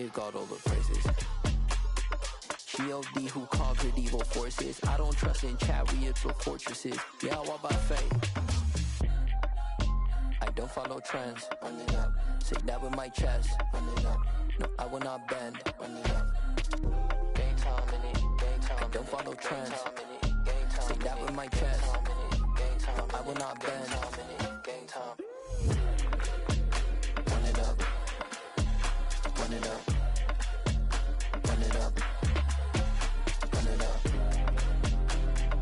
give God all the praises. G.O.D. who conquered evil forces. I don't trust in chariots or fortresses. Yeah, I walk by faith. I don't follow trends. Run it up. Say that with my chest. Run it up. No, I will not bend. Run it up. Gang time in it. Gang time. I don't follow trends. Say that with my chest. No, I will not bend. Gang time. Run it up. Run it up. Run it up. Run it up.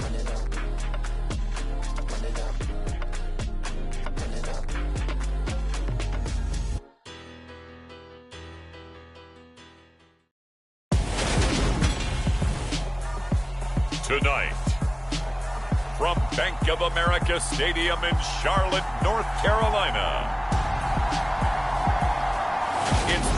Run it up. Run it up. Run it up. Tonight, from Bank of America Stadium in Charlotte, North Carolina, it's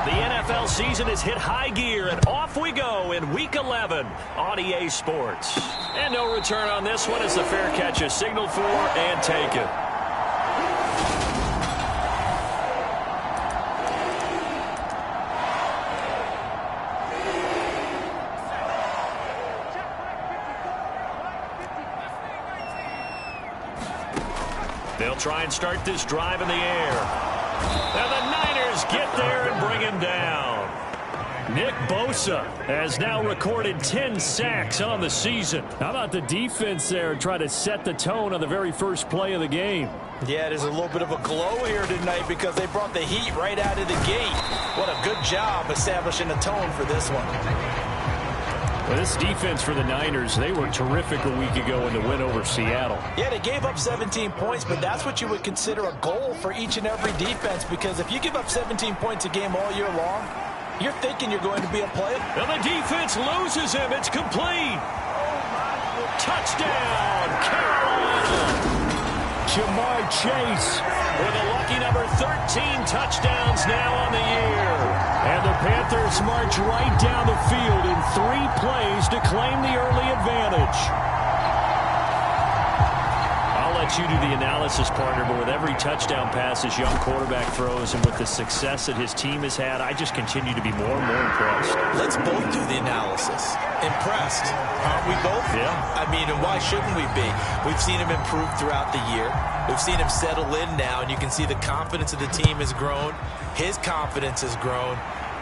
the NFL season has hit high gear, and off we go in Week 11 on EA Sports. And no return on this one as the fair catch is signaled for and taken. They'll try and start this drive in the air. And the Niners get there and bring him down. Nick Bosa has now recorded 10 sacks on the season. How about the defense there try to set the tone on the very first play of the game? Yeah, there's a little bit of a glow here tonight because they brought the heat right out of the gate. What a good job establishing a tone for this one. Well, this defense for the Niners, they were terrific a week ago in the win over Seattle. Yeah, they gave up 17 points, but that's what you would consider a goal for each and every defense, because if you give up 17 points a game all year long, you're thinking you're going to be a player. And the defense loses him. It's complete. Touchdown, Carolina. Ja'Marr Chase with a lucky number 13 touchdowns now on the year. And the Panthers march right down the field in 3 plays to claim the early advantage. I'll let you do the analysis, partner, but with every touchdown pass this young quarterback throws and with the success that his team has had, I just continue to be more and more impressed. Let's both do the analysis. Impressed, aren't we both? Yeah. I mean, and why shouldn't we be? We've seen him improve throughout the year. We've seen him settle in now, and you can see the confidence of the team has grown. His confidence has grown.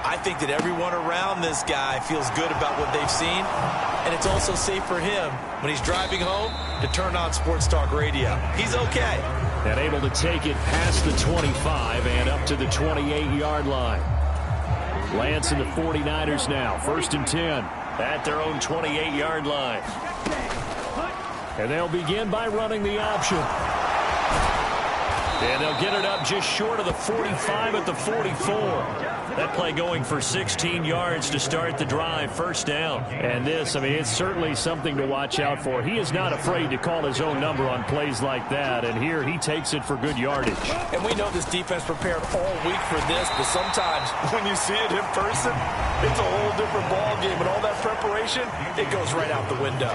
I think that everyone around this guy feels good about what they've seen, and it's also safe for him when he's driving home to turn on Sports Talk Radio. He's okay. And able to take it past the 25 and up to the 28-yard line. Lance and the 49ers now, 1st and 10. At their own 28-yard line. And they'll begin by running the option. And they'll get it up just short of the 45 at the 44. That play going for 16 yards to start the drive, 1st down. And this, I mean, it's certainly something to watch out for. He is not afraid to call his own number on plays like that. And here he takes it for good yardage. And we know this defense prepared all week for this, but sometimes when you see it in person, it's a whole different ball game. And all that preparation, it goes right out the window.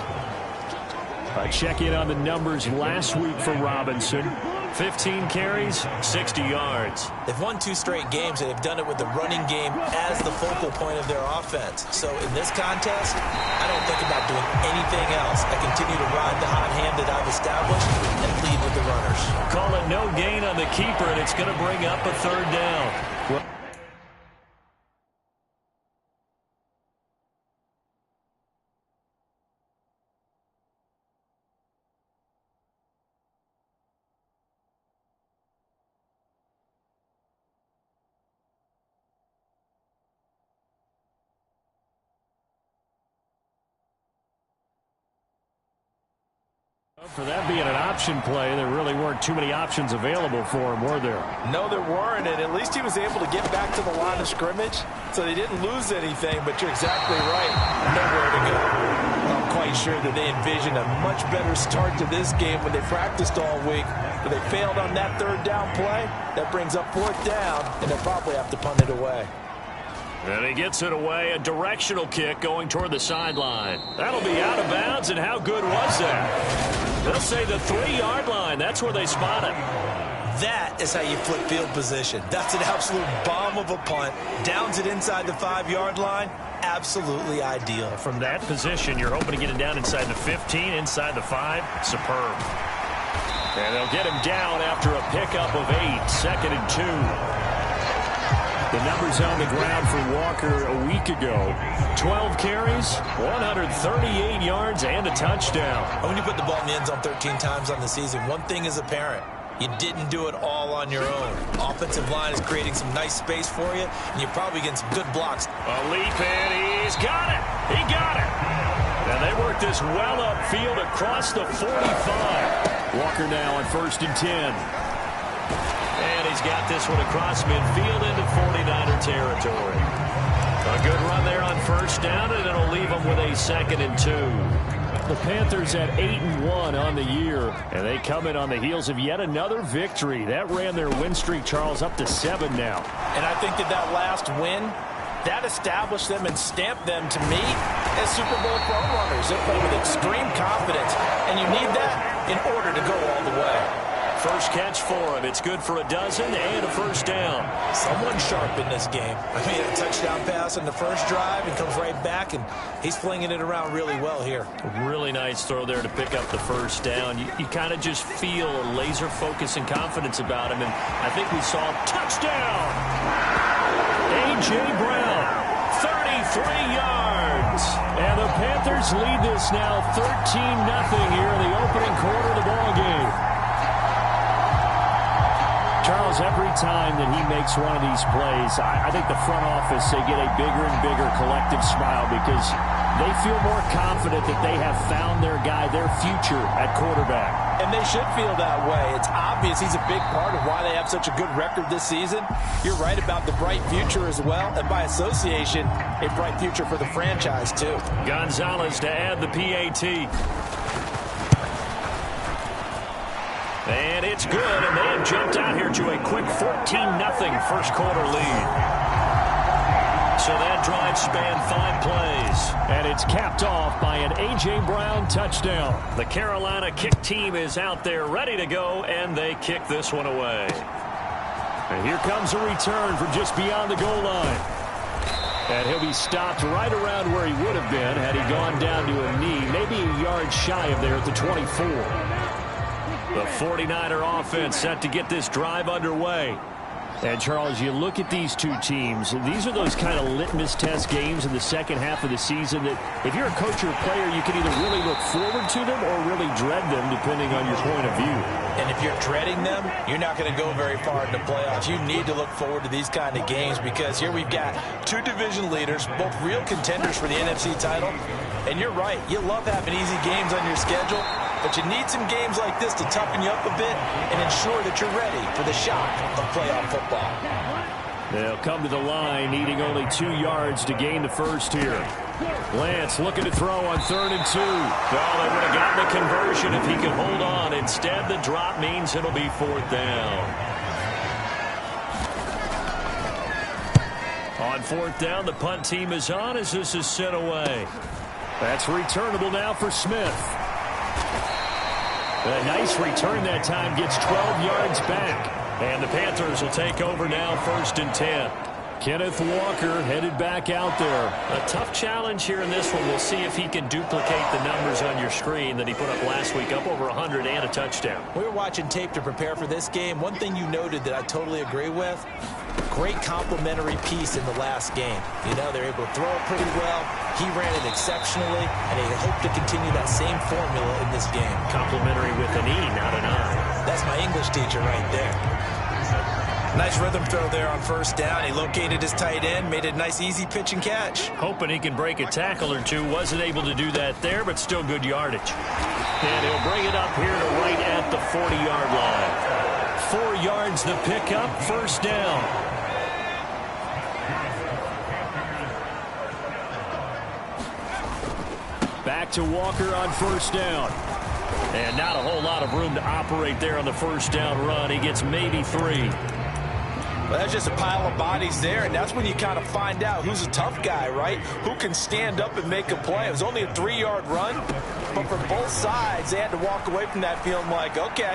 Check in on the numbers last week for Robinson. 15 carries, 60 yards. They've won 2 straight games, and they've done it with the running game as the focal point of their offense. So in this contest, I don't think about doing anything else. I continue to ride the hot hand that I've established and lead with the runners. Call it no gain on the keeper, and it's going to bring up a 3rd down. For that being an option play, there really weren't too many options available for him, were there? No, there weren't, and at least he was able to get back to the line of scrimmage, so they didn't lose anything, but you're exactly right. Nowhere to go. I'm quite sure that they envisioned a much better start to this game when they practiced all week, but they failed on that 3rd down play. That brings up 4th down, and they'll probably have to punt it away. And he gets it away, a directional kick going toward the sideline. That'll be out of bounds, and how good was that? They'll say the 3-yard line. That's where they spot it. That is how you flip field position. That's an absolute bomb of a punt. Downs it inside the 5-yard line. Absolutely ideal. From that position, you're hoping to get it down inside the 15, inside the 5. Superb. And they'll get him down after a pickup of 8, 2nd and 2. The numbers on the ground for Walker a week ago. 12 carries, 138 yards, and a touchdown. When you put the ball in the end zone 13 times on the season, one thing is apparent. You didn't do it all on your own. Offensive line is creating some nice space for you, and you're probably getting some good blocks. A leap in, he's got it. He got it. And they work this well upfield across the 45. Walker now on 1st and 10. And he's got this one across midfield into 49er territory. A good run there on 1st down, and it'll leave them with a 2nd and 2. The Panthers at 8-1 on the year, and they come in on the heels of yet another victory. That ran their win streak, Charles, up to 7 now. And I think that last win, that established them and stamped them, to me, as Super Bowl front runners. They play with extreme confidence, and you need that in order to go all the way. First catch for him. It's good for a dozen and a 1st down. Someone sharp in this game. I mean, a touchdown pass in the first drive and comes right back, and he's flinging it around really well here. Really nice throw there to pick up the 1st down. You kind of just feel a laser focus and confidence about him, and I think we saw touchdown. A.J. Brown, 33 yards. And the Panthers lead this now 13-0 here in the opening quarter of the ballgame. Charles, every time that he makes one of these plays, I think the front office, they get a bigger and bigger collective smile because they feel more confident that they have found their guy, their future at quarterback. And they should feel that way. It's obvious he's a big part of why they have such a good record this season. You're right about the bright future as well, and by association, a bright future for the franchise too. Gonzalez to add the PAT. And it's good, and they have jumped out here to a quick 14-0 first quarter lead. So that drive spanned 5 plays. And it's capped off by an A.J. Brown touchdown. The Carolina kick team is out there ready to go, and they kick this one away. And here comes a return from just beyond the goal line. And he'll be stopped right around where he would have been had he gone down to a knee, maybe a yard shy of there at the 24. The 49er offense set to get this drive underway. And, Charles, you look at these two teams, and these are those kind of litmus test games in the second half of the season that if you're a coach or a player, you can either really look forward to them or really dread them, depending on your point of view. And if you're dreading them, you're not going to go very far in the playoffs. You need to look forward to these kind of games because here we've got 2 division leaders, both real contenders for the NFC title. And you're right, you love having easy games on your schedule, but you need some games like this to toughen you up a bit and ensure that you're ready for the shock of playoff football. They'll come to the line, needing only 2 yards to gain the first here. Lance looking to throw on 3rd and 2. Well, they would have gotten the conversion if he could hold on. Instead, the drop means it'll be 4th down. On 4th down, the punt team is on as this is sent away. That's returnable now for Smith. A nice return that time, gets 12 yards back. And the Panthers will take over now, 1st and 10. Kenneth Walker headed back out there. A tough challenge here in this one. We'll see if he can duplicate the numbers on your screen that he put up last week, up over 100 and a touchdown. We were watching tape to prepare for this game. One thing you noted that I totally agree with, great complementary piece in the last game. You know, they're able to throw it pretty well. He ran it exceptionally, and they hope to continue that same formula in this game. Complimentary with an E, not an I. That's my English teacher right there. Nice rhythm throw there on 1st down. He located his tight end, made a nice easy pitch and catch. Hoping he can break a tackle or two. Wasn't able to do that there, but still good yardage. And he'll bring it up here to right at the 40-yard line. 4 yards the pickup, 1st down. Back to Walker on 1st down. And not a whole lot of room to operate there on the 1st down run. He gets maybe 3. Well, that's just a pile of bodies there, and that's when you kind of find out who's a tough guy, right? Who can stand up and make a play. It was only a 3-yard run, but for both sides, they had to walk away from that feeling like, okay,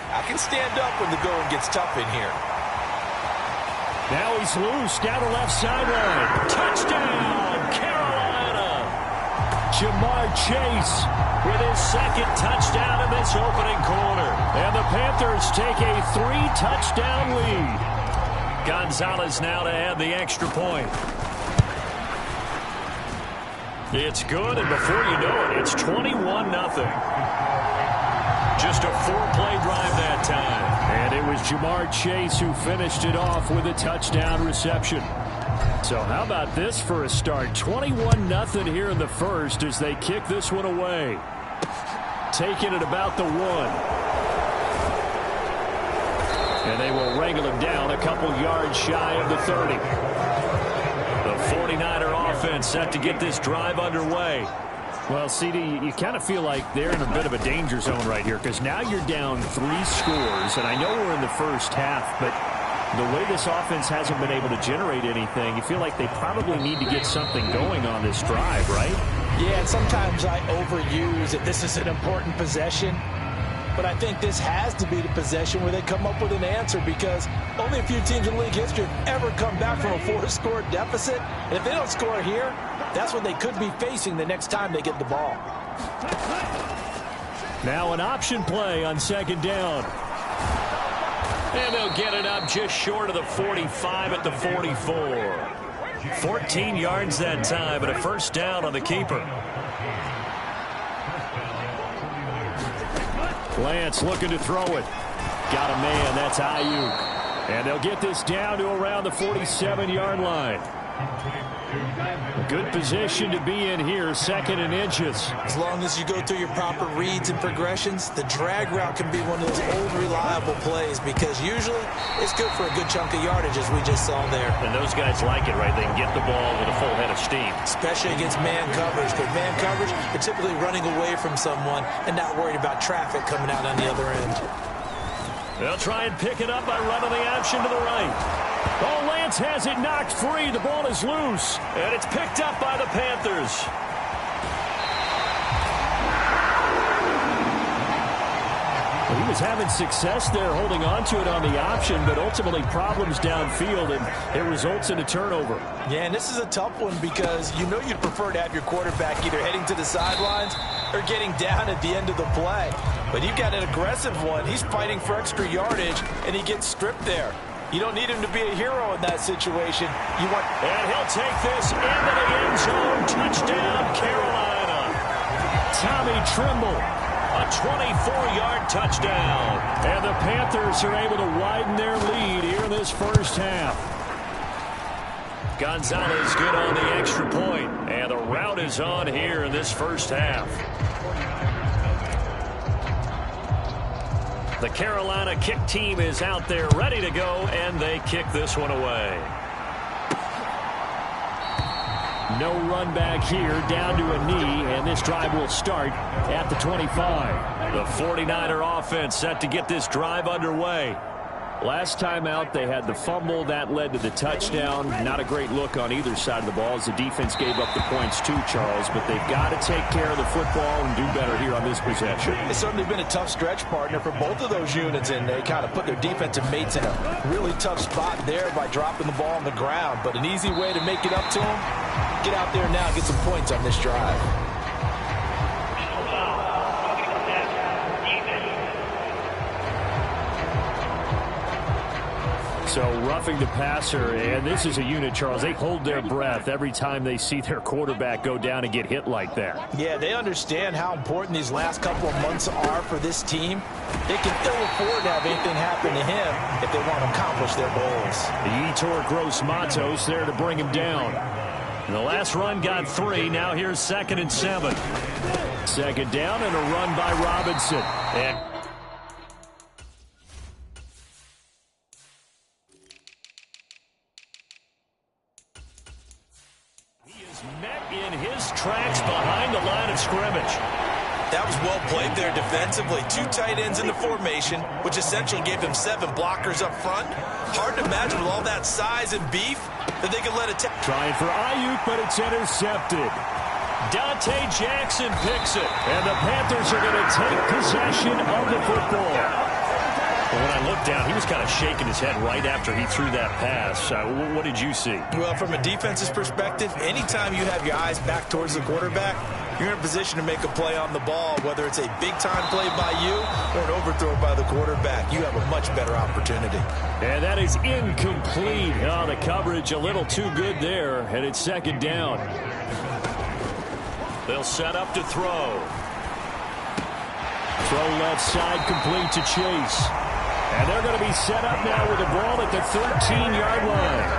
I can stand up when the going gets tough in here. Now he's loose down the left sideline. Touchdown, Carolina! Ja'Marr Chase with his second touchdown in this opening quarter. And the Panthers take a 3-touchdown lead. Gonzalez now to add the extra point. It's good, and before you know it, it's 21-0. Just a 4-play drive that time. And it was Ja'Marr Chase who finished it off with a touchdown reception. So how about this for a start? 21-0 here in the first as they kick this one away. Taking it about the 1. And they will wrangle him down a couple yards shy of the 30. The 49er offense set to get this drive underway. Well, CD, you kind of feel like they're in a bit of a danger zone right here because now you're down 3 scores, and I know we're in the first half, but the way this offense hasn't been able to generate anything, you feel like they probably need to get something going on this drive, right? Yeah, and sometimes I overuse that this is an important possession. But I think this has to be the possession where they come up with an answer because only a few teams in league history have ever come back from a 4-score deficit. And if they don't score here, that's what they could be facing the next time they get the ball. Now an option play on second down. And they'll get it up just short of the 45 at the 44. 14 yards that time, but a first down on the keeper. Lance looking to throw it. Got a man. That's Ayuk. And they'll get this down to around the 47-yard line. A good position to be in here, 2nd and inches. As long as you go through your proper reads and progressions, the drag route can be one of those old reliable plays because usually it's good for a good chunk of yardage as we just saw there. And those guys like it, right? They can get the ball with a full head of steam. Especially against man coverage. Because man coverage, they're typically running away from someone and not worried about traffic coming out on the other end. They'll try and pick it up by running the option to the right. Oh, Lance has it knocked free. The ball is loose. And it's picked up by the Panthers. Well, he was having success there holding on to it on the option, but ultimately problems downfield, and it results in a turnover. Yeah, and this is a tough one because you know you'd prefer to have your quarterback either heading to the sidelines or getting down at the end of the play. But you've got an aggressive one. He's fighting for extra yardage, and he gets stripped there. You don't need him to be a hero in that situation. And he'll take this into the end zone. Touchdown, Carolina. Tommy Tremble, a 24-yard touchdown. And the Panthers are able to widen their lead here in this first half. Gonzalez good on the extra point. And the route is on here in this first half. The Carolina kick team is out there ready to go, and they kick this one away. No run back here, down to a knee, and this drive will start at the 25. The 49er offense set to get this drive underway. Last time out, they had the fumble. That led to the touchdown. Not a great look on either side of the ball as the defense gave up the points too, Charles. But they've got to take care of the football and do better here on this possession. It's certainly been a tough stretch, partner, for both of those units, and they kind of put their defensive mates in a really tough spot there by dropping the ball on the ground. But an easy way to make it up to them, get out there now and get some points on this drive. So roughing the passer, and this is a unit, Charles. They hold their breath every time they see their quarterback go down and get hit like that. Yeah, they understand how important these last couple of months are for this team. They can ill afford to have anything happen to him if they want to accomplish their goals. Yetur Gross-Matos there to bring him down. And the last run got 3. Now here's 2nd and 7. Second down and a run by Robinson. And met in his tracks behind the line of scrimmage. That was well played there defensively. 2 tight ends in the formation, which essentially gave them 7 blockers up front. Hard to imagine with all that size and beef that they could let it... Trying for Ayuk, but it's intercepted. Dante Jackson picks it, and the Panthers are going to take possession of the football. Well, when I looked down, he was kind of shaking his head right after he threw that pass. What did you see? Well, from a defense's perspective, anytime you have your eyes back towards the quarterback, you're in a position to make a play on the ball, whether it's a big-time play by you or an overthrow by the quarterback. You have a much better opportunity. And that is incomplete. Oh, the coverage a little too good there, and it's second down. They'll set up to throw. Throw left side, complete to Chase. And they're going to be set up now with the ball at the 13-yard line.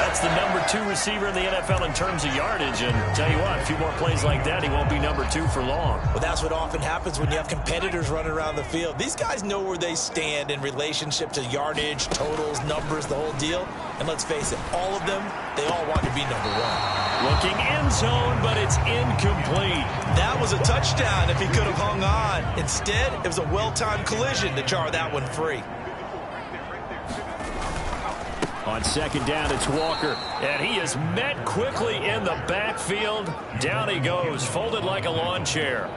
That's the number 2 receiver in the NFL in terms of yardage. And tell you what, a few more plays like that, he won't be number 2 for long. Well, that's what often happens when you have competitors running around the field. These guys know where they stand in relationship to yardage, totals, numbers, the whole deal. And let's face it, all of them, they all want to be number 1. Looking end zone, but it's incomplete. That was a touchdown if he could have hung on. Instead, it was a well-timed collision to jar that one free. On second down, it's Walker. And he is met quickly in the backfield. Down he goes, folded like a lawn chair.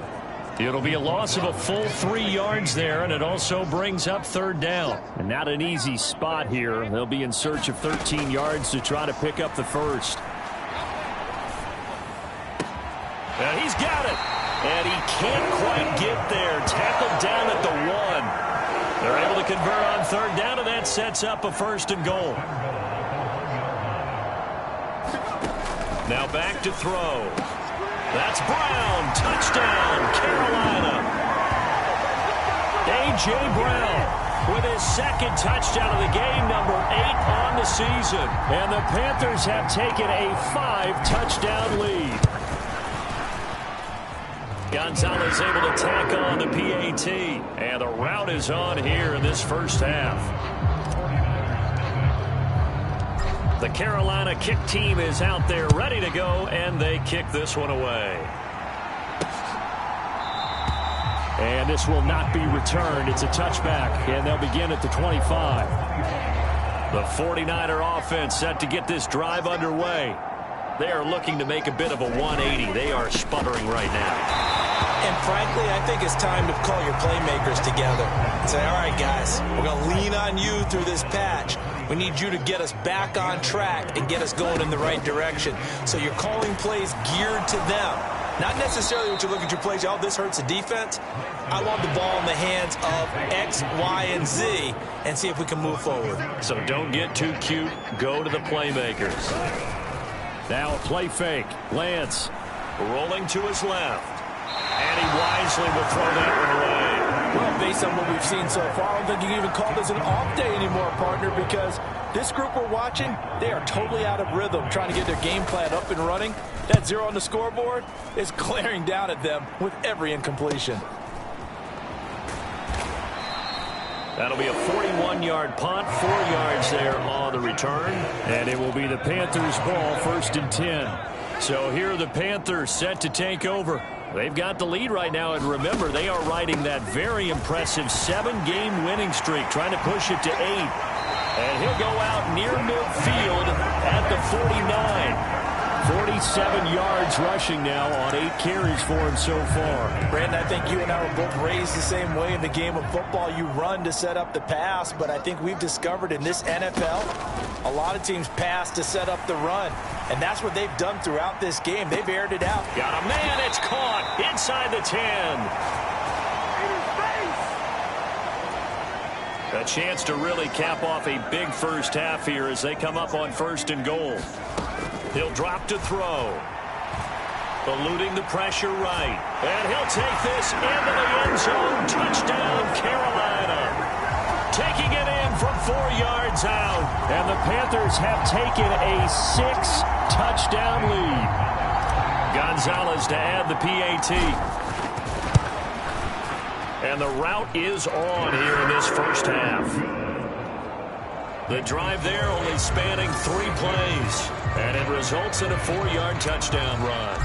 It'll be a loss of a full 3 yards there, and it also brings up third down. And not an easy spot here. They'll be in search of 13 yards to try to pick up the first. And he's got it. And he can't quite get there. Tackled down at the 1. They're able to convert on third down, and that sets up a first and goal. Now back to throw. That's Brown. Touchdown, Carolina. A.J. Brown with his second touchdown of the game, number 8 on the season. And the Panthers have taken a 5-touchdown lead. Gonzalez able to tack on the PAT. And the route is on here in this first half. The Carolina kick team is out there ready to go, and they kick this one away. And this will not be returned. It's a touchback, and they'll begin at the 25. The 49er offense set to get this drive underway. They are looking to make a bit of a 180. They are sputtering right now. And frankly, I think it's time to call your playmakers together and say, all right, guys, we're going to lean on you through this patch. We need you to get us back on track and get us going in the right direction. So you're calling plays geared to them. Not necessarily what you look at your plays, oh, this hurts the defense. I want the ball in the hands of X, Y, and Z and see if we can move forward. So don't get too cute. Go to the playmakers. Now a play fake. Lance rolling to his left. And he wisely will throw that one away. Well, based on what we've seen so far, I don't think you can even call this an off day anymore, partner, because this group we're watching, they are totally out of rhythm, trying to get their game plan up and running. That 0 on the scoreboard is glaring down at them with every incompletion. That'll be a 41-yard punt, 4 yards there on the return. And it will be the Panthers' ball, 1st and 10. So here are the Panthers set to take over. They've got the lead right now, and remember, they are riding that very impressive 7-game winning streak, trying to push it to 8. And he'll go out near midfield at the 49. 47 yards rushing now on 8 carries for him so far. Brandon, I think you and I were both raised the same way in the game of football. You run to set up the pass, but I think we've discovered in this NFL, a lot of teams pass to set up the run. And that's what they've done throughout this game. They've aired it out. Got a man, it's caught inside the 10. A chance to really cap off a big first half here as they come up on 1st and goal. He'll drop to throw. Eluding the pressure right. And he'll take this into the end zone. Touchdown, Carolina. Taking it in from 4 yards out. And the Panthers have taken a 6-touchdown lead. Gonzalez to add the PAT. And the route is on here in this first half. The drive there only spanning 3 plays. And it results in a 4-yard touchdown run.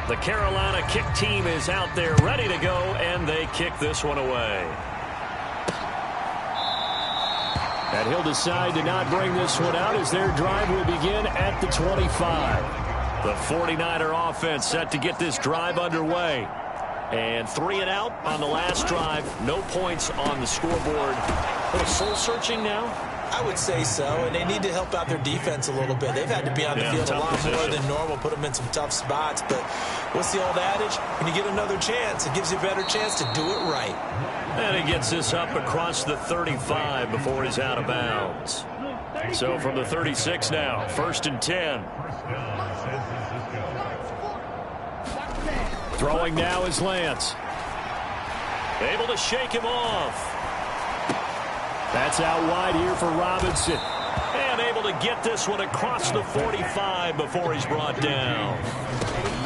The Carolina kick team is out there ready to go, and they kick this one away. And he'll decide to not bring this one out as their drive will begin at the 25. The 49er offense set to get this drive underway. And 3 and out on the last drive. No points on the scoreboard. A little soul-searching now? I would say so, and they need to help out their defense a little bit. They've had to be on the field a lot more than normal, put them in some tough spots. But what's the old adage? When you get another chance, it gives you a better chance to do it right. And he gets this up across the 35 before he's out of bounds. So from the 36 now, 1st and 10. Throwing now is Lance. Able to shake him off. That's out wide here for Robinson. And able to get this one across the 45 before he's brought down.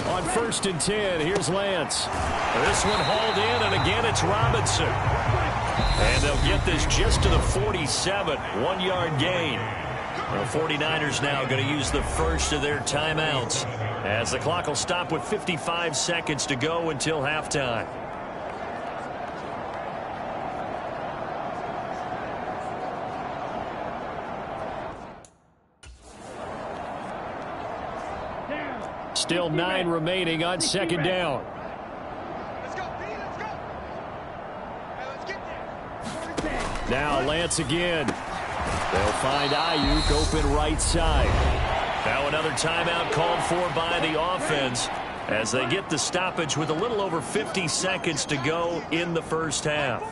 On 1st and 10, here's Lance. This one hauled in, and again it's Robinson. And they'll get this just to the 47, 1-yard gain. The 49ers now going to use the first of their timeouts as the clock will stop with 55 seconds to go until halftime. Still 9 remaining on 2nd down. Let's go, B, let's go. Hey, let's get there. Now Lance again. They'll find Ayuk open right side. Now another timeout called for by the offense as they get the stoppage with a little over 50 seconds to go in the first half.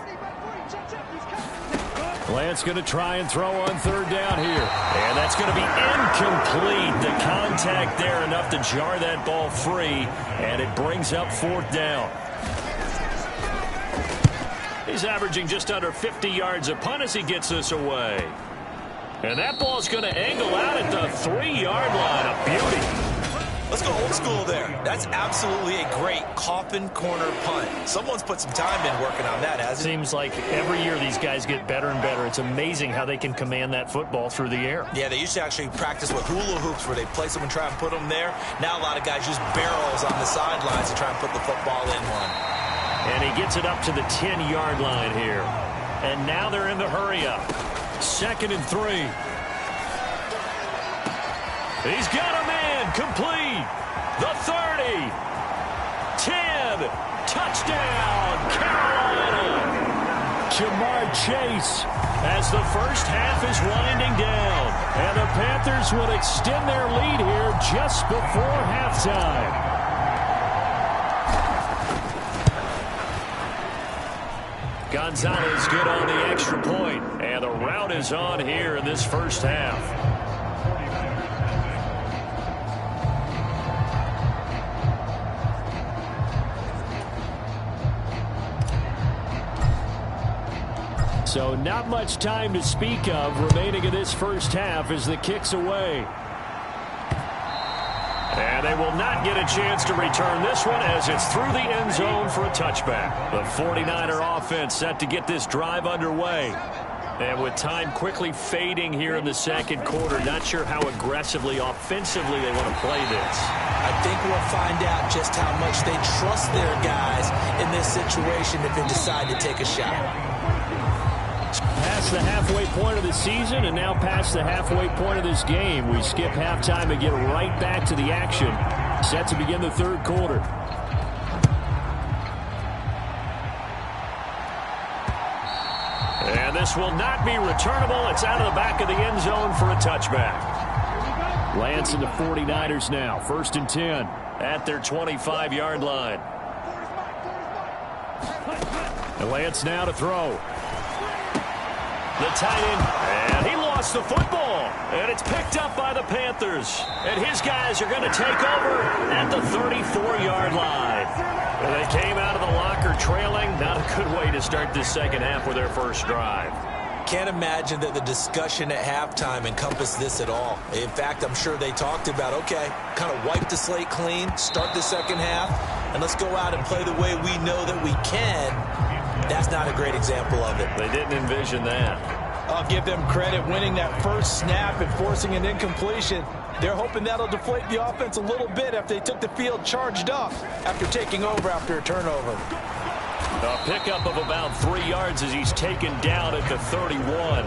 Lance going to try and throw on 3rd down here. And that's going to be incomplete. The contact there enough to jar that ball free. And it brings up 4th down. He's averaging just under 50 yards a punt as he gets this away. And that ball's going to angle out at the 3-yard line. A beauty. Let's go old school there. That's absolutely a great coffin corner punt. Someone's put some time in working on that, hasn't it? Seems like every year these guys get better and better. It's amazing how they can command that football through the air. Yeah, they used to actually practice with hula hoops where they place them and try and put them there. Now a lot of guys use barrels on the sidelines to try and put the football in one. And he gets it up to the 10-yard line here. And now they're in the hurry-up. 2nd and 3. He's got a man complete. The 30. 10. Touchdown, Carolina. Jamar Chase as the first half is winding down. And the Panthers will extend their lead here just before halftime. Gonzalez good on the extra point. And the rout is on here in this first half. So not much time to speak of remaining in this first half as the kick's away. And they will not get a chance to return this one as it's through the end zone for a touchback. The 49er offense set to get this drive underway. And with time quickly fading here in the 2nd quarter, not sure how aggressively, offensively they want to play this. I think we'll find out just how much they trust their guys in this situation if they decide to take a shot. Past the halfway point of the season and now past the halfway point of this game. We skip halftime and get right back to the action. Set to begin the 3rd quarter. And this will not be returnable. It's out of the back of the end zone for a touchback. Lance and the 49ers now. 1st and 10 at their 25-yard line. And Lance now to throw. The tight end, and he lost the football. And it's picked up by the Panthers. And his guys are going to take over at the 34-yard line. And they came out of the locker trailing. Not a good way to start this second half with their first drive. Can't imagine that the discussion at halftime encompassed this at all. In fact, I'm sure they talked about, okay, kind of wipe the slate clean, start the second half, and let's go out and play the way we know that we can. That's not a great example of it. They didn't envision that. I'll give them credit winning that first snap and forcing an incompletion. They're hoping that'll deflate the offense a little bit after they took the field charged up after taking over after a turnover. A pickup of about 3 yards as he's taken down at the 31.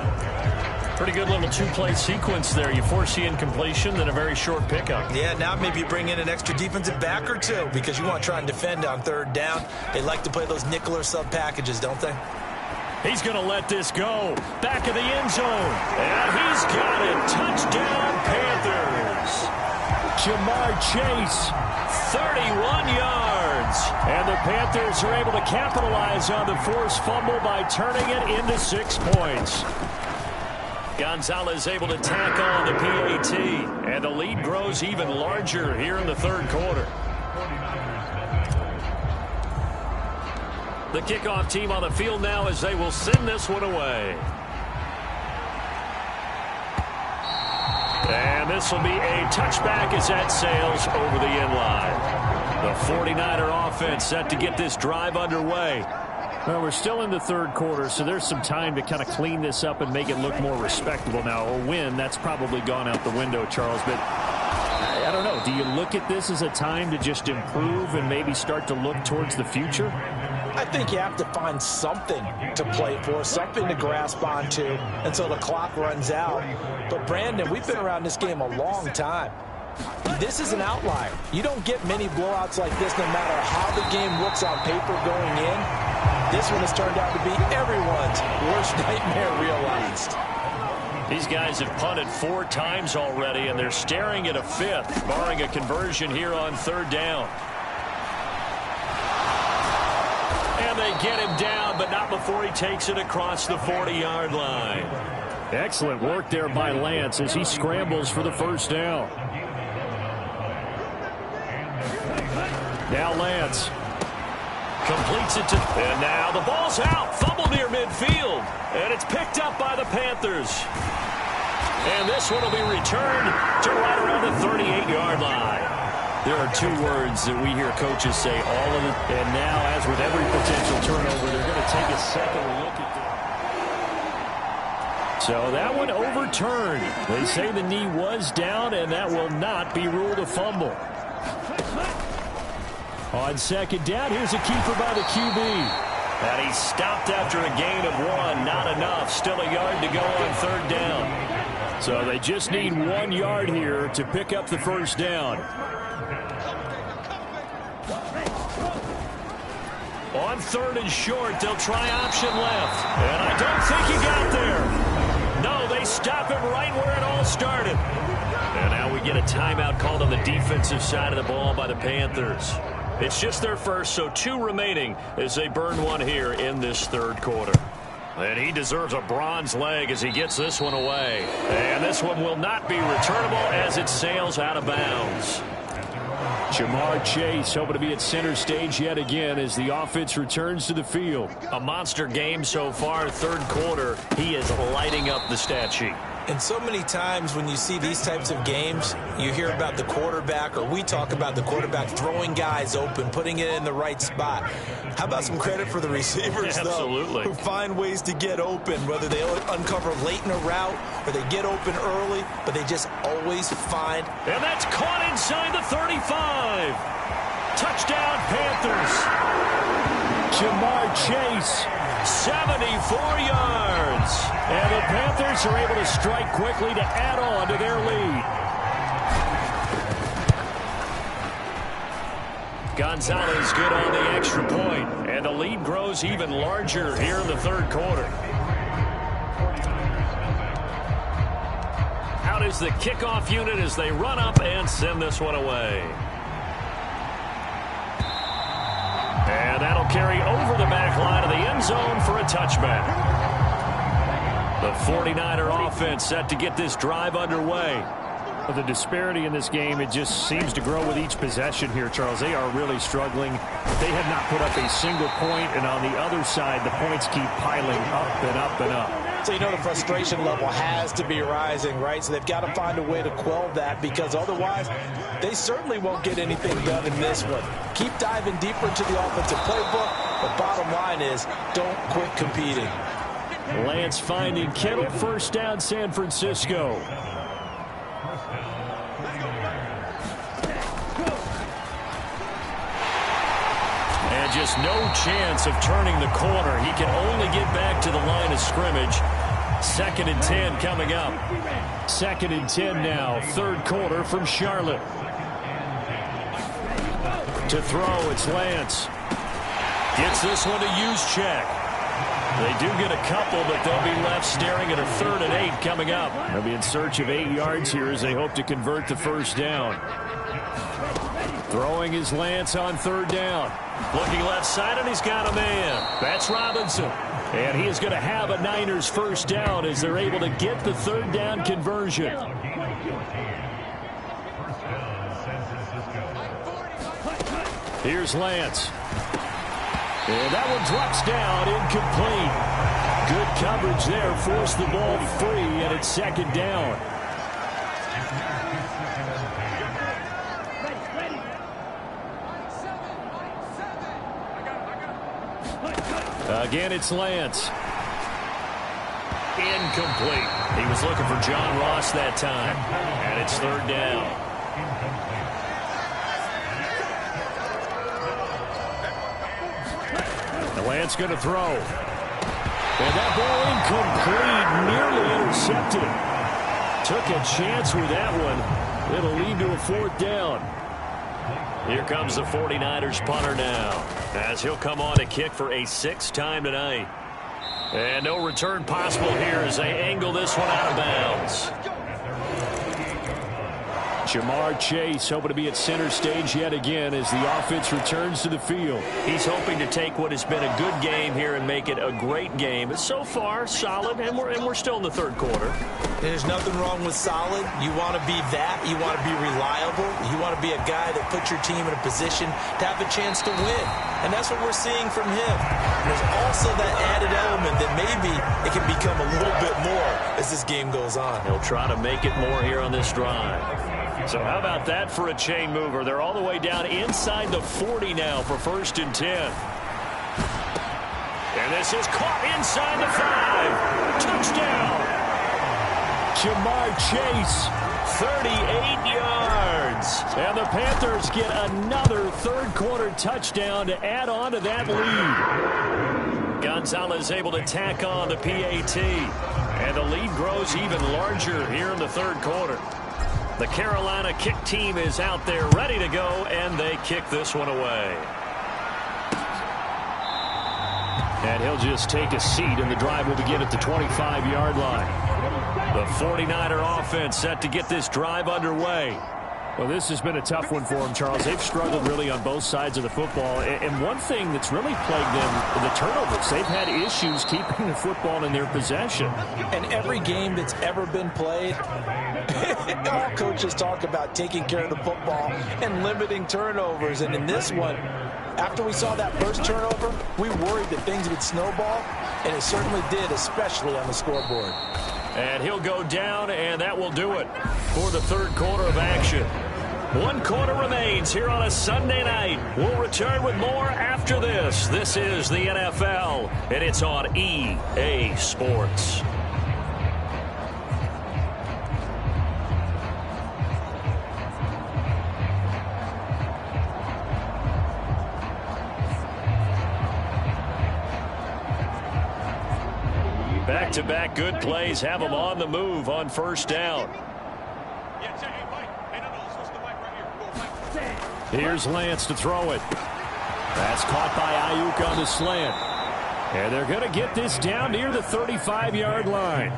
Pretty good little two-play sequence there. You force the incompletion, then a very short pickup. Yeah, now maybe you bring in an extra defensive back or two because you want to try and defend on third down. They like to play those nickel or sub packages, don't they? He's going to let this go. Back of the end zone. And he's got it. Touchdown, Panthers. Jamar Chase, 31 yards. And the Panthers are able to capitalize on the forced fumble by turning it into 6 points. Gonzalez able to tack on the PAT. And the lead grows even larger here in the third quarter. The kickoff team on the field now as they will send this one away. And this will be a touchback as that sails over the end line. The 49er offense set to get this drive underway. Well, we're still in the third quarter, so there's some time to kind of clean this up and make it look more respectable. Now, a win, that's probably gone out the window, Charles, but I don't know. Do you look at this as a time to just improve and maybe start to look towards the future? I think you have to find something to play for, something to grasp onto until the clock runs out. But, Brandon, we've been around this game a long time. This is an outlier. You don't get many blowouts like this no matter how the game looks on paper going in. This one has turned out to be everyone's worst nightmare realized. These guys have punted 4 times already, and they're staring at a 5th, barring a conversion here on third down. And they get him down, but not before he takes it across the 40-yard line. Excellent work there by Lance as he scrambles for the first down. Now Lance completes it to, and now the ball's out. Fumble near midfield, and it's picked up by the Panthers. And this one will be returned to right around the 38-yard line. There are 2 words that we hear coaches say all of it. And now, as with every potential turnover, they're going to take a second look at that. So that one overturned. They say the knee was down, and that will not be ruled a fumble. On second down, here's a keeper by the QB. And he stopped after a gain of 1. Not enough. Still a yard to go on third down. So they just need 1 yard here to pick up the first down. On third and short, they'll try option left. And I don't think he got there. No, they stop him right where it all started. And now we get a timeout called on the defensive side of the ball by the Panthers. It's just their first, so 2 remaining as they burn one here in this third quarter. And he deserves a bronze leg as he gets this one away. And this one will not be returnable as it sails out of bounds. Jamar Chase hoping to be at center stage yet again as the offense returns to the field. A monster game so far, third quarter. He is lighting up the stat sheet. And so many times when you see these types of games, you hear about the quarterback, or we talk about the quarterback throwing guys open, putting it in the right spot. How about some credit for the receivers, though, who find ways to get open, whether they uncover late in a route or they get open early, but they just always find. And that's caught inside the 35. Touchdown, Panthers. Jamar Chase, 74 yards. And the Panthers are able to strike quickly to add on to their lead. Gonzalez good on the extra point, and the lead grows even larger here in the third quarter. Out is the kickoff unit as they run up and send this one away. And that'll carry over the back line of the end zone for a touchback. The 49er offense set to get this drive underway. But the disparity in this game, it just seems to grow with each possession here, Charles. They are really struggling. They have not put up a single point, and on the other side, the points keep piling up and up and up. So you know the frustration level has to be rising, right? So they've got to find a way to quell that, because otherwise they certainly won't get anything done in this one. Keep diving deeper into the offensive playbook. The bottom line is don't quit competing. Lance finding Kittle. First down, San Francisco. And just no chance of turning the corner. He can only get back to the line of scrimmage. 2nd and 10 coming up. 2nd and 10 now. Third quarter from Charlotte. To throw, it's Lance. Gets this one to Juszczyk. They do get a couple, but they'll be left staring at a 3rd and 8 coming up. They'll be in search of 8 yards here as they hope to convert the first down. Throwing is Lance on 3rd down. Looking left side, and he's got a man. That's Robinson. And he is going to have a Niners first down as they're able to get the 3rd down conversion. Here's Lance. And that one drops down, incomplete. Good coverage there, forced the ball free, and it's 2nd down. Again, it's Lance. Incomplete. He was looking for John Ross that time, and it's 3rd down. Lance going to throw. And that ball incomplete, nearly intercepted. Took a chance with that one. It'll lead to a 4th down. Here comes the 49ers punter now, as he'll come on to kick for a 6th time tonight. And no return possible here as they angle this one out of bounds. Jamar Chase hoping to be at center stage yet again as the offense returns to the field. He's hoping to take what has been a good game here and make it a great game. So far, solid, and we're still in the 3rd quarter. There's nothing wrong with solid. You want to be that. You want to be reliable. You want to be a guy that puts your team in a position to have a chance to win. And that's what we're seeing from him. There's also that added element that maybe it can become a little bit more as this game goes on. He'll try to make it more here on this drive. So how about that for a chain mover? They're all the way down inside the 40 now for 1st and 10. And this is caught inside the 5. Touchdown. Jamar Chase, 38 yards. And the Panthers get another 3rd quarter touchdown to add on to that lead. Gonzalez able to tack on the PAT. And the lead grows even larger here in the 3rd quarter. The Carolina kick team is out there ready to go, and they kick this one away. And he'll just take a seat, and the drive will begin at the 25-yard line. The 49er offense set to get this drive underway. Well, this has been a tough one for them, Charles. They've struggled really on both sides of the football. And one thing that's really plagued them, the turnovers. They've had issues keeping the football in their possession. And every game that's ever been played, all coaches talk about taking care of the football and limiting turnovers. And in this one, after we saw that first turnover, we worried that things would snowball, and it certainly did, especially on the scoreboard. And he'll go down, and that will do it for the 3rd quarter of action. 1 quarter remains here on a Sunday night. We'll return with more after this. This is the NFL, and it's on EA Sports. Back-to-back good plays have them on the move on 1st down. Here's Lance to throw it. That's caught by Ayuk on the slant. And they're going to get this down near the 35-yard line.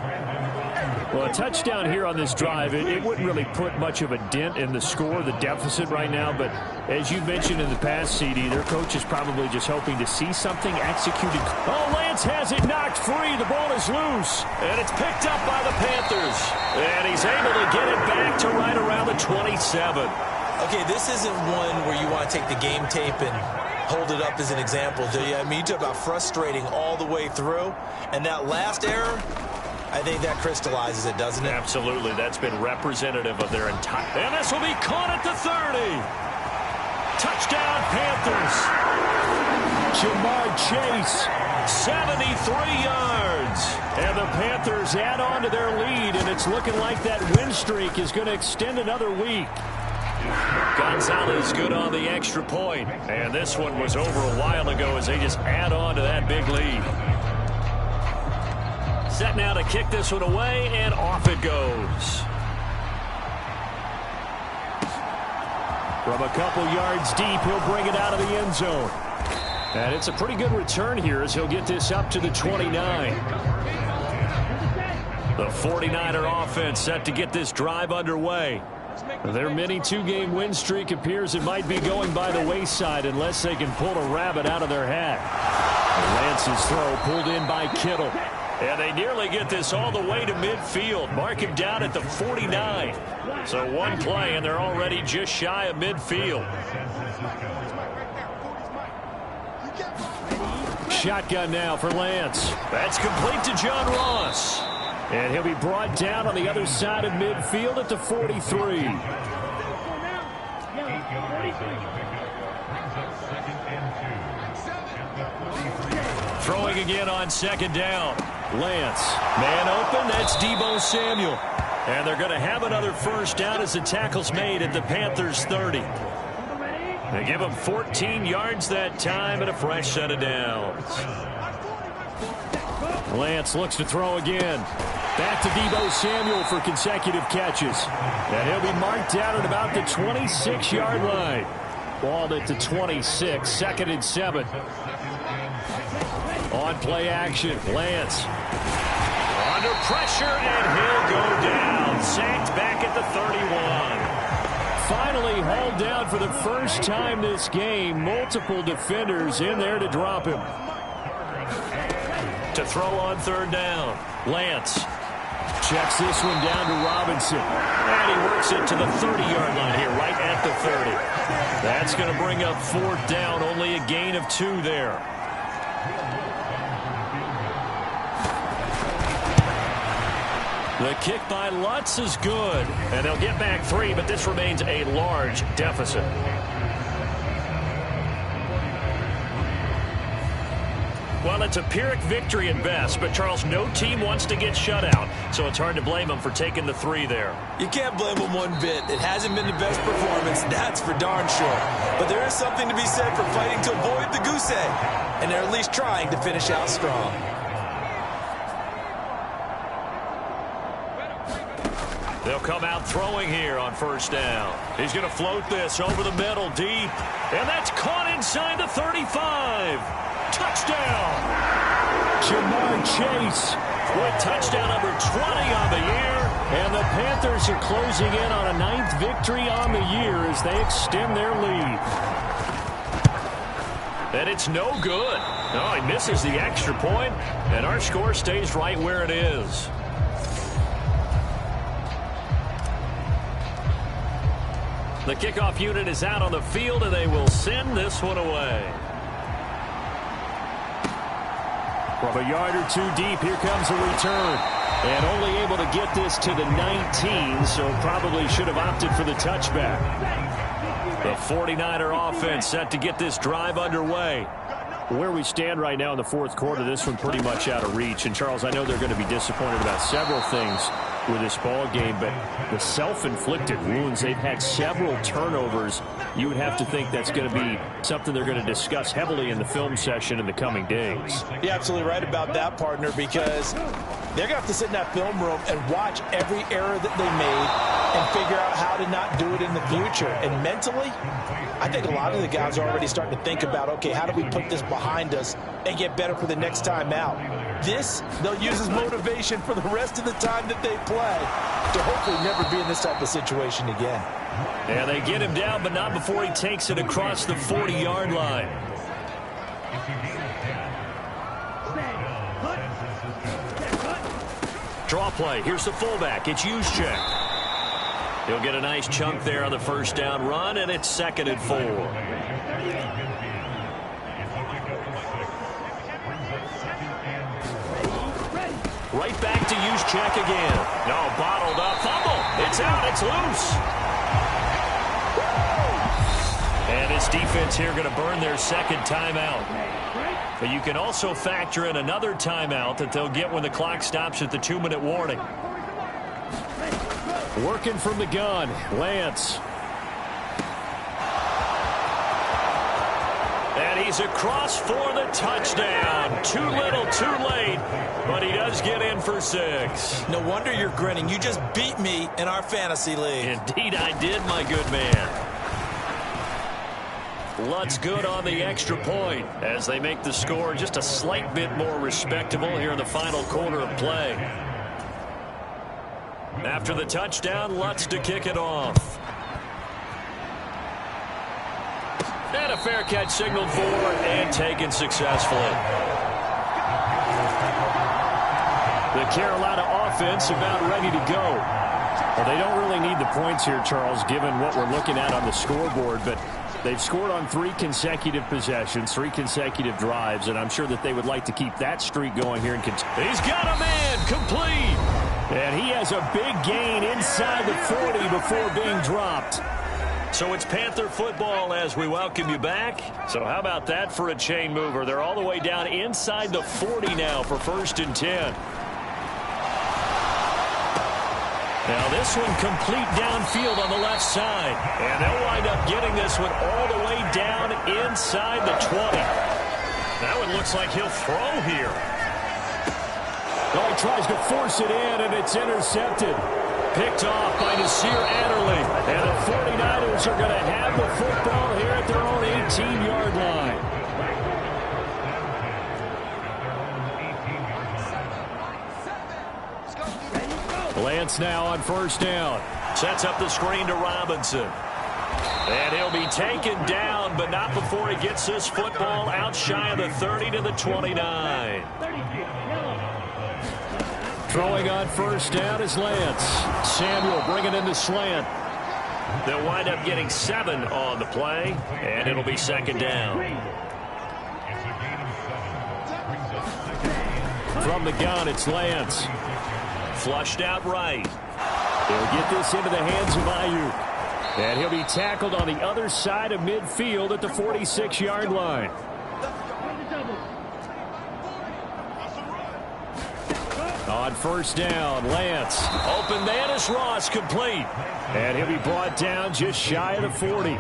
Well, a touchdown here on this drive, it wouldn't really put much of a dent in the score, the deficit right now. But as you mentioned in the past, CD, their coach is probably just hoping to see something executed. Oh, Lance has it knocked free. The ball is loose. And it's picked up by the Panthers. And he's able to get it back to right around the 27. Okay, this isn't one where you want to take the game tape and hold it up as an example, do you? I mean, you talk about frustrating all the way through. And that last error, I think that crystallizes it, doesn't it? Absolutely. That's been representative of their entire... And this will be caught at the 30. Touchdown, Panthers. Jamar Chase, 73 yards. And the Panthers add on to their lead, and it's looking like that win streak is going to extend another week. Gonzalez good on the extra point. And this one was over a while ago as they just add on to that big lead. Set now to kick this one away, and off it goes. From a couple yards deep, he'll bring it out of the end zone. And it's a pretty good return here as he'll get this up to the 29. The 49er offense set to get this drive underway. Their mini two-game win streak appears it might be going by the wayside unless they can pull a rabbit out of their hat. Lance's throw pulled in by Kittle. And they nearly get this all the way to midfield. Mark him down at the 49. So one play, and they're already just shy of midfield. Shotgun now for Lance. That's complete to John Ross. And he'll be brought down on the other side of midfield at the 43. Throwing again on second down. Lance, man open, that's Deebo Samuel. And they're going to have another first down as the tackle's made at the Panthers' 30. They give them 14 yards that time and a fresh set of downs. Lance looks to throw again. Back to Deebo Samuel for consecutive catches. And he'll be marked down at about the 26-yard line. Ball at the 26, 2nd and 7. On play action, Lance. Under pressure, and he'll go down. Sacked back at the 31. Finally hauled down for the first time this game. Multiple defenders in there to drop him. To throw on third down, Lance. Checks this one down to Robinson. And he works it to the 30-yard line here, right at the 30. That's going to bring up fourth down, only a gain of 2 there. The kick by Lutz is good. And they'll get back 3, but this remains a large deficit. Well, it's a Pyrrhic victory at best, but Charles, no team wants to get shut out, so it's hard to blame them for taking the 3 there. You can't blame them one bit. It hasn't been the best performance, that's for darn sure. But there is something to be said for fighting to avoid the goose egg, and they're at least trying to finish out strong. They'll come out throwing here on first down. He's going to float this over the middle deep, and that's caught inside the 35. Touchdown! Jamar Chase with touchdown number 20 on the year. And the Panthers are closing in on a 9th victory on the year as they extend their lead. And it's no good. No, he misses the extra point, and our score stays right where it is. The kickoff unit is out on the field, and they will send this one away. From a yard or 2 deep, here comes a return. And only able to get this to the 19, so probably should have opted for the touchback. The 49er offense set to get this drive underway. Where we stand right now in the fourth quarter, this one pretty much out of reach. And, Charles, I know they're going to be disappointed about several things with this ball game, but the self-inflicted wounds, they've had several turnovers. You would have to think that's going to be something they're going to discuss heavily in the film session in the coming days. You're absolutely right about that, partner, because they're going to have to sit in that film room and watch every error that they made and figure out how to not do it in the future. And mentally, I think a lot of the guys are already starting to think about, okay, how do we put this behind us and get better for the next time out? This, they'll use as motivation for the rest of the time that they play to hopefully never be in this type of situation again. And they get him down, but not before he takes it across the 40-yard line. Draw play. Here's the fullback. It's Juszczyk. He'll get a nice chunk there on the first down run, and it's 2nd and 4. Right back to Juszczyk again. No, bottled up. Fumble. It's out. It's loose. And this defense here going to burn their second timeout. But you can also factor in another timeout that they'll get when the clock stops at the 2-minute warning. Working from the gun, Lance. And he's across for the touchdown. Too little, too late, but he does get in for 6. No wonder you're grinning. You just beat me in our fantasy league. Indeed I did, my good man. Lutz good on the extra point as they make the score just a slight bit more respectable here in the final quarter of play. After the touchdown, Lutz to kick it off. And a fair catch signaled for and taken successfully. The Carolina offense about ready to go. Well, they don't really need the points here, Charles, given what we're looking at on the scoreboard, but they've scored on 3 consecutive possessions, 3 consecutive drives, and I'm sure that they would like to keep that streak going here in Kentucky. He's got a man, complete. And he has a big gain inside the 40 before being dropped. So it's Panther football as we welcome you back. So how about that for a chain mover? They're all the way down inside the 40 now for 1st and 10. Now this one complete downfield on the left side. And they'll wind up getting this one all the way down inside the 20. That one looks like he'll throw here. Well, he tries to force it in, and it's intercepted. Picked off by Nasir Adderley. And the 49ers are going to have the football here at their own 18-yard line. Lance now on 1st down. Sets up the screen to Robinson. And he'll be taken down, but not before he gets this football out shy of the 30 to the 29. Throwing on 1st down is Lance. Samuel bringing in the slant. They'll wind up getting 7 on the play, and it'll be 2nd down. From the gun, it's Lance. Flushed out right. He'll get this into the hands of Ayuk. And he'll be tackled on the other side of midfield at the 46-yard line. On 1st down, Lance. Open man is Ross, complete. And he'll be brought down just shy of the 40.